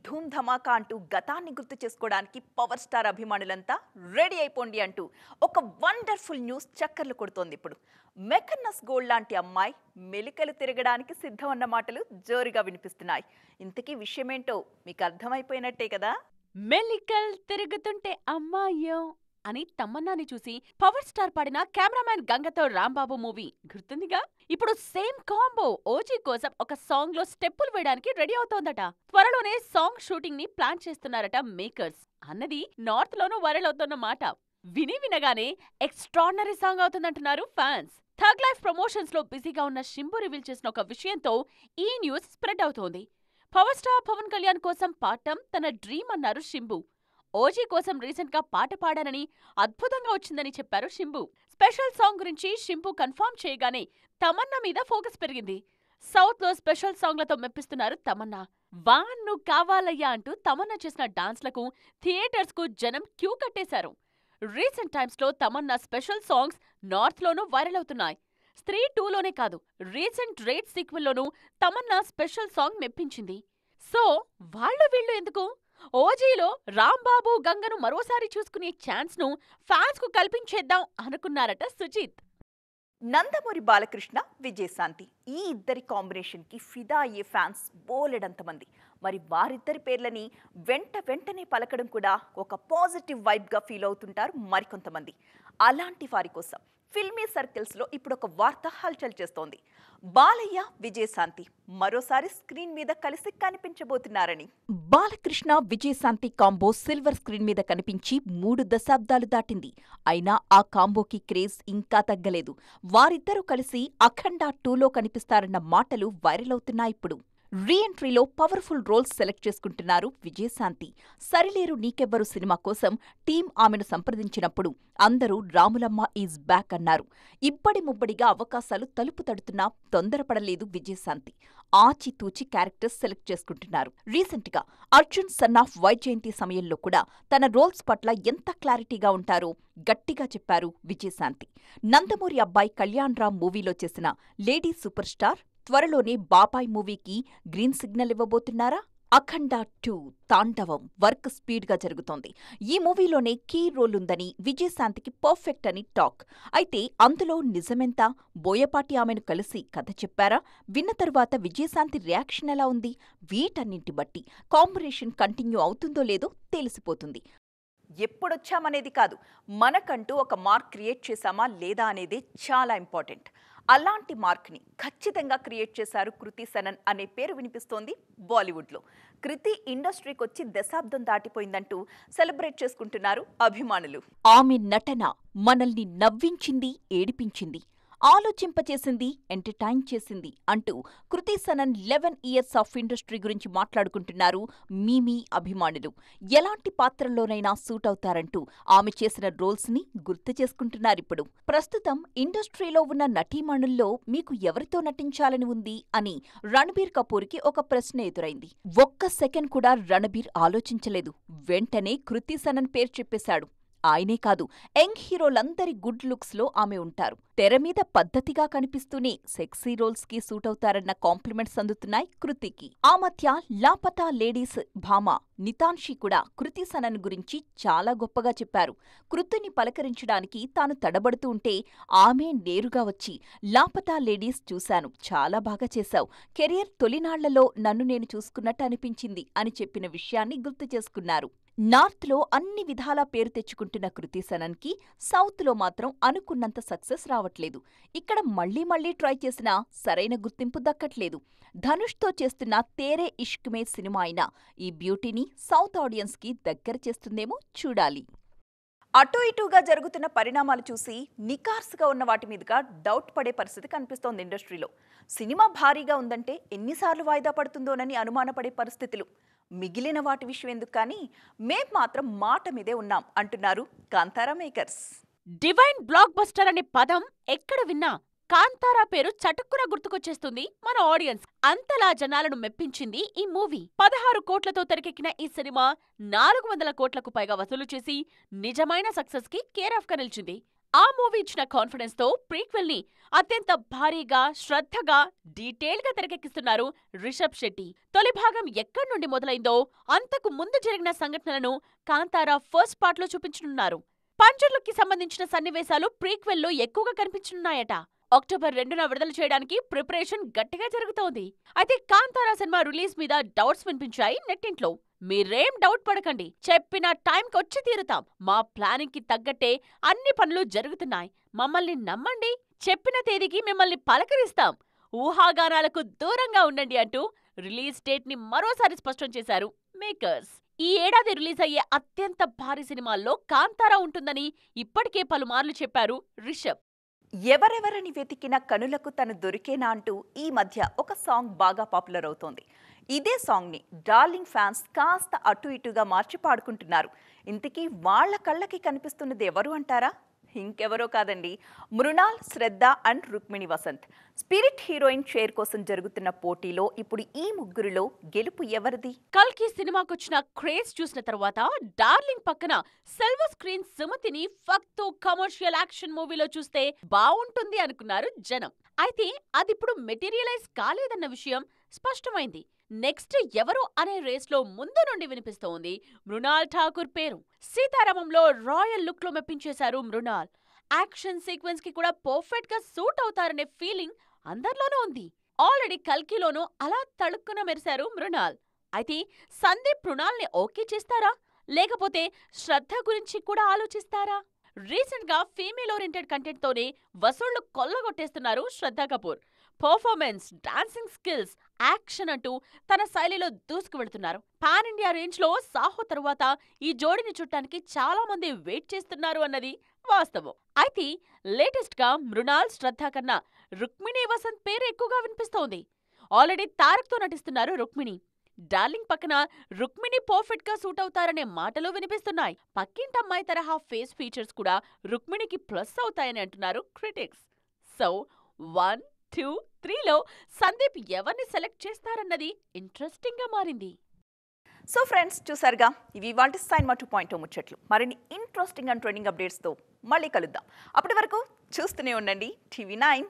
ధూమ్ ధమాకా అంటూ గతాన్ని గుర్తు చేసుకోవడానికి పవర్ స్టార్ అభిమానులంతా రెడీ అయిపోండి అంటూ ఒక వండర్ఫుల్ న్యూస్ చక్కర్లు కొడుతోంది ఇప్పుడు. మెకన్నస్ గోల్డ్ లాంటి అమ్మాయి మెలికలు తిరగడానికి సిద్ధం అన్న మాటలు జోరుగా వినిపిస్తున్నాయి. ఇంతకీ విషయమేంటో మీకు అర్థమైపోయినట్టే కదా. మెలికల్ తిరుగుతుంటే అమ్మాయ్యో అని తమన్నాని చూసి పవర్ స్టార్ పాడిన కెమెరామ్యాన్ గంగతో రాంబాబు మూవీ గుర్తుందిగా. ఇప్పుడు సేమ్ కాంబో ఓజీ కోసం ఒక సాంగ్ లో స్టెప్పులు వేయడానికి రెడీ అవుతోందట. త్వరలోనే సాంగ్ షూటింగ్ ని ప్లాన్ చేస్తున్నారట మేకర్స్ అన్నది నార్త్ లోనూ వైరల్ అవుతున్న మాట. వినగానే ఎక్స్ట్రాడినరీ సాంగ్ అవుతుందంటున్నారు ఫ్యాన్స్. థగ్ లైఫ్ ప్రమోషన్స్ లో బిజీగా ఉన్న శింబు రివీల్ చేసిన ఒక విషయంతో ఈ న్యూస్ స్ప్రెడ్ అవుతోంది. పవర్ స్టార్ పవన్ కళ్యాణ్ కోసం పాడటం తన డ్రీమ్ అన్నారు శింబు. ఓజీ కోసం రీసెంట్ గా పాట పాడానని, అద్భుతంగా వచ్చిందని చెప్పారు శింబు. స్పెషల్ సాంగ్ గురించి శింబు కన్ఫర్మ్ చేయగానే తమన్నా మీద ఫోకస్ పెరిగింది. సౌత్ లో స్పెషల్ సాంగ్లతో మెప్పిస్తున్నారు తమన్నా. వాన్ను కావాలయ్యా అంటూ తమన్నా చేసిన డాన్స్లకు థియేటర్స్ కు జనం క్యూ కట్టేశారు. రీసెంట్ టైమ్స్ లో తమన్నా స్పెషల్ సాంగ్స్ నార్త్ లోనూ వైరల్ అవుతున్నాయి. స్త్రీ 2లోనే కాదు, రీసెంట్ రేట్ సీక్వెల్ లోనూ తమన్నా స్పెషల్ సాంగ్ మెప్పించింది. సో వీళ్ళు ఎందుకు? ఓజీలో రాంబాబు గంగను మరోసారి చూసుకునే ఛాన్స్ ను ఫ్యాన్స్ కు కల్పించేద్దాం అనుకున్నారట సుజిత్. నందమూరి బాలకృష్ణ, విజయశాంతి ఈ ఇద్దరి కాంబినేషన్ కి ఫిదా అయ్యే ఫ్యాన్స్ బోలెడంతమంది. మరి వారిద్దరి పేర్లని వెంటనే పలకడం కూడా ఒక పాజిటివ్ వైబ్ గా ఫీల్ అవుతుంటారు మరికొంతమంది. అలాంటి వారి కోసం ఫిల్మీ సర్కిల్స్ లో ఇప్పుడు ఒక వార్త హల్చల్ చేస్తోంది. బాలయ్య, విజయశాంతి మరోసారి స్క్రీన్ మీద కలిసి కనిపించబోతున్నారని. Balakrishna, Vijayashanti combo silver screen మీద కనిపించి 3 దశాబ్దాలు దాటింది. అయినా ఆ కాంబోకి క్రేజ్ ఇంకా తగ్గలేదు. వారిద్దరూ కలిసి అఖండ 2లో కనిపిస్తారన్న మాటలు వైరల్ అవుతున్నాయి ఇప్పుడు. రీఎంట్రీలో పవర్ఫుల్ రోల్స్ సెలెక్ట్ చేసుకుంటున్నారు విజయశాంతి. సరిలేరు నీకెవ్వరు సినిమా కోసం టీం ఆమెను సంప్రదించినప్పుడు అందరూ రాములమ్మ ఈజ్ బ్యాక్ అన్నారు. ఇబ్బడి ముబ్బడిగా అవకాశాలు తలుపు తడుతున్నా తొందరపడలేదు విజయశాంతి. ఆచితూచి క్యారెక్టర్స్ సెలెక్ట్ చేసుకుంటున్నారు. రీసెంట్ గా అర్జున్ సన్ ఆఫ్ వైజయంతి సమయంలో కూడా తన రోల్స్ పట్ల ఎంత క్లారిటీగా ఉంటారో గట్టిగా చెప్పారు విజయశాంతి. నందమూరి అబ్బాయి కళ్యాణ్ రామ్ మూవీలో చేసిన లేడీ సూపర్ స్టార్ త్వరలోనే బాబాయ్ మూవీకి గ్రీన్ సిగ్నల్ ఇవ్వబోతున్నారా? అఖండ 2 తాండవం వర్క్ స్పీడ్ గా జరుగుతోంది. ఈ మూవీలోనే కీ రోల్ ఉందని, విజయశాంతికి పర్ఫెక్ట్ అని టాక్. అయితే అందులో నిజమెంత? బోయపాటి ఆమెను కలిసి కథ చెప్పారా? విన్న తరువాత విజయశాంతి రియాక్షన్ ఎలా ఉంది? వీటన్నింటి బట్టి కాంబినేషన్ కంటిన్యూ అవుతుందో లేదో తెలిసిపోతుంది. ఎప్పుడొచ్చామనేది కాదు, మనకంటూ ఒక మార్క్ క్రియేట్ చేశామా లేదా అనేదే చాలా ఇంపార్టెంట్. అలాంటి మార్క్ని ఖచ్చితంగా క్రియేట్ చేశారు కృతి సనన్ అనే పేరు వినిపిస్తోంది బాలీవుడ్లో. కృతి ఇండస్ట్రీకి వచ్చి దశాబ్దం దాటిపోయిందంటూ సెలబ్రేట్ చేసుకుంటున్నారు అభిమానులు. ఆమె నటన మనల్ని నవ్వించింది, ఏడిపించింది, ఆలోచింపచేసింది, ఎంటర్టైన్ చేసింది అంటూ Kriti Sanon 11 years of industry గురించి మాట్లాడుకుంటున్నారు మీమీ అభిమానులు. ఎలాంటి పాత్రల్లోనైనా సూట్ అవుతారంటూ ఆమె చేసిన రోల్స్ ని గుర్తు చేసుకుంటున్నారిప్పుడు. ప్రస్తుతం ఇండస్ట్రీలో ఉన్న నటీమణుల్లో మీకు ఎవరితో నటించాలని ఉంది అని రణబీర్ కపూర్కి ఒక ప్రశ్న ఎదురైంది. ఒక్క సెకండ్ కూడా రణబీర్ ఆలోచించలేదు. వెంటనే కృతి సనన్ పేరు చెప్పేశాడు. ఆయనే కాదు, యంగ్ హీరోలందరి గుడ్ లుక్స్ లో ఆమె ఉంటారు. తెర మీద పద్ధతిగా కనిపిస్తూనే సెక్సీ రోల్స్ కి సూట్ అవుతారన్న కాంప్లిమెంట్స్ అందుతున్నాయి కృతికి. ఆ మధ్య లాపతా లేడీస్ భామ నితాన్షి కూడా కృతి సనన్ గురించి చాలా గొప్పగా చెప్పారు. కృతిని పలకరించడానికి తాను తడబడుతూ ఉంటే ఆమె నేరుగా వచ్చి, లాపతా లేడీస్ చూశాను, చాలా బాగా చేశావు, కెరియర్ తొలినాళ్లలో నన్ను నేను చూసుకున్నట్టు అనిపించింది అని చెప్పిన విషయాన్ని గుర్తు చేసుకున్నారు. నార్త్లో అన్ని విధాలా పేరు తెచ్చుకుంటున్న కృతి సనన్ కి సౌత్ లో మాత్రం అనుకున్నంత సక్సెస్ రావట్లేదు. ఇక్కడ మళ్లీ ట్రై చేసినా సరైన గుర్తింపు దక్కట్లేదు. ధనుష్తో చేస్తున్న తేరే ఇష్క్ మే సినిమా అయినా ఈ బ్యూటీని సౌత్ ఆడియన్స్ కి దగ్గర చేస్తుందేమో చూడాలి. అటు ఇటుగా జరుగుతున్న పరిణామాలు చూసి నికార్స్గా ఉన్న వాటి మీదుగా డౌట్ పడే పరిస్థితి కనిపిస్తోంది ఇండస్ట్రీలో. సినిమా భారీగా ఉందంటే ఎన్నిసార్లు వాయిదా పడుతుందోనని అనుమానపడే పరిస్థితులు. మిగిలిన వాటి విషయం ఎందుకు కానీ మేం మాత్రం మాట మీదే ఉన్నాం అంటున్నారు Kantara makers. Divine block buster అనే పదం ఎక్కడ విన్నా కాంతారా పేరు చటుక్కున గుర్తుకొచ్చేస్తుంది మన ఆడియన్స్. అంతలా జనాలను మెప్పించింది ఈ మూవీ. 16 కోట్లతో తెరకెక్కిన ఈ సినిమా 400 కోట్లకు పైగా వసూలు చేసి నిజమైన సక్సెస్ కి కేర్ ఆఫ్ గా నిలిచింది. ఆ మూవీ ఇచ్చిన కాన్ఫిడెన్స్ తో ప్రీక్వెల్ ని అత్యంత భారీగా, శ్రద్ధగా, డీటెయిల్ గా తెరకెక్కిస్తున్నారు రిషబ్ శెట్టి. తొలి భాగం ఎక్కడి నుండి మొదలైందో అంతకు ముందు జరిగిన సంఘటనలను కాంతారా ఫస్ట్ పార్ట్ లో చూపించనున్నారు. పంచర్లుకి సంబంధించిన సన్నివేశాలు ప్రీక్వెల్ లో ఎక్కువగా కనిపించనున్నాయట. అక్టోబర్ 2న విడుదల చేయడానికి ప్రిపరేషన్ గట్టిగా జరుగుతోంది. అయితే కాంతారా సినిమా రిలీజ్ మీద డౌట్స్ వినిపించాయి నెట్టింట్లో. మీరేం డౌట్ పడకండి, చెప్పిన టైంకి వచ్చి తీరుతాం. మా ప్లానింగ్ కి తగ్గట్టే అన్ని పనులు జరుగుతున్నాయి. మమ్మల్ని నమ్మండి, చెప్పిన తేదీకి మిమ్మల్ని పలకరిస్తాం. ఊహాగానాలకు దూరంగా ఉండండి అంటూ రిలీజ్ డేట్ ని మరోసారి స్పష్టం చేశారు మేకర్స్. ఈ ఏడాది రిలీజ్ అయ్యే అత్యంత భారీ సినిమాల్లో కాంతారా ఉంటుందని ఇప్పటికే పలుమార్లు చెప్పారు రిషబ్. ఎవరెవరని వెతికిన కనులకు తను దొరికేనా అంటూ ఈ మధ్య ఒక సాంగ్ బాగా పాపులర్ అవుతోంది. ఇదే సాంగ్ని డార్లింగ్ ఫ్యాన్స్ కాస్త అటు ఇటుగా మార్చి పాడుకుంటున్నారు. ఇంతకీ వాళ్ళ కళ్ళకి కనిపిస్తున్నది ఎవరు అంటారా? ఇంకెవరో కాదండి, Mrunal, Shraddha and Rukmini Vasanth. Spirit heroine share కోసం జరుగుతున్న పోటీలో ఇప్పుడు ఈ ముగ్గురిలో గెలుపు ఎవరిది? కల్కి సినిమాకొచ్చిన క్రేజ్ చూసిన తర్వాత డార్లింగ్ పక్కన సిల్వర్ స్క్రీన్ సుమతిని ఫక్తు కమర్షియల్ యాక్షన్ మూవీలో చూస్తే బావుంటుంది అనుకున్నారు జనం. అయితే అదిప్పుడు మెటీరియలైజ్ కాలేదన్న విషయం స్పష్టమైంది. నెక్స్ట్ ఎవరు అనే రేస్లో ముందు నుండి వినిపిస్తోంది మృణాల్ ఠాకూర్ పేరు. సీతారామంలో రాయల్ లుక్ లో మెప్పించేశారు మృణాల్. యాక్షన్ సీక్వెన్స్ కి కూడా పర్ఫెక్ట్ గా సూట్ అవుతారనే ఫీలింగ్ అందరిలోనూ ఉంది. ఆల్రెడీ కల్కిలోనూ అలా తళుక్కున మెరిశారు మృణాల్. అయితే సందీప్ మృణాల్ ని ఓకే చేస్తారా, లేకపోతే శ్రద్ధ గురించి కూడా ఆలోచిస్తారా? రీసెంట్ గా ఫీమేల్ ఓరియంటెడ్ కంటెంట్ తోనే వసూళ్లు కొల్లగొట్టేస్తున్నారు Shraddha Kapoor. Performance, dancing skills, action అంటూ తన శైలిలో దూసుకు వెళుతున్నారు. పాన్ ఇండియా రేంజ్ లో సాహో తరువాత ఈ జోడిని చూడటానికి చాలా మంది వెయిట్ చేస్తున్నారు అన్నది వాస్తవం. అయితే లేటెస్ట్ గా మృణాల్, శ్రద్ధ కన్నా రుక్మిణి వసంత్ పేరు ఎక్కువగా వినిపిస్తోంది. ఆల్రెడీ తారక్ తో నటిస్తున్నారు రుక్మిణి. డార్లింగ్ పక్కన రుక్మిణి పర్ఫెక్ట్ గా సూట్ అవుతారనే మాటలు వినిపిస్తున్నాయి. పక్కింటమ్మాయి తరహా ఫేస్ ఫీచర్స్ కూడా రుక్మిణికి ప్లస్ అవుతాయని అంటున్నారు క్రిటిక్స్. సో 1, 2, 3లో సందీప్ ఎవరిని సెలెక్ట్ చేస్తారన్నది ఇంట్రెస్టింగ్ గా మారింది. సో ఫ్రెండ్స్, చూసారుగా, ఇవి వాటి సినిమా 2.0 ముచ్చట్లు. మరిన్ని ఇంట్రెస్టింగ్ అండ్ ట్రెండింగ్ అప్డేట్స్తో మళ్ళీ కలుద్దాం. అప్పటి వరకు చూస్తూనే ఉండండి TV9.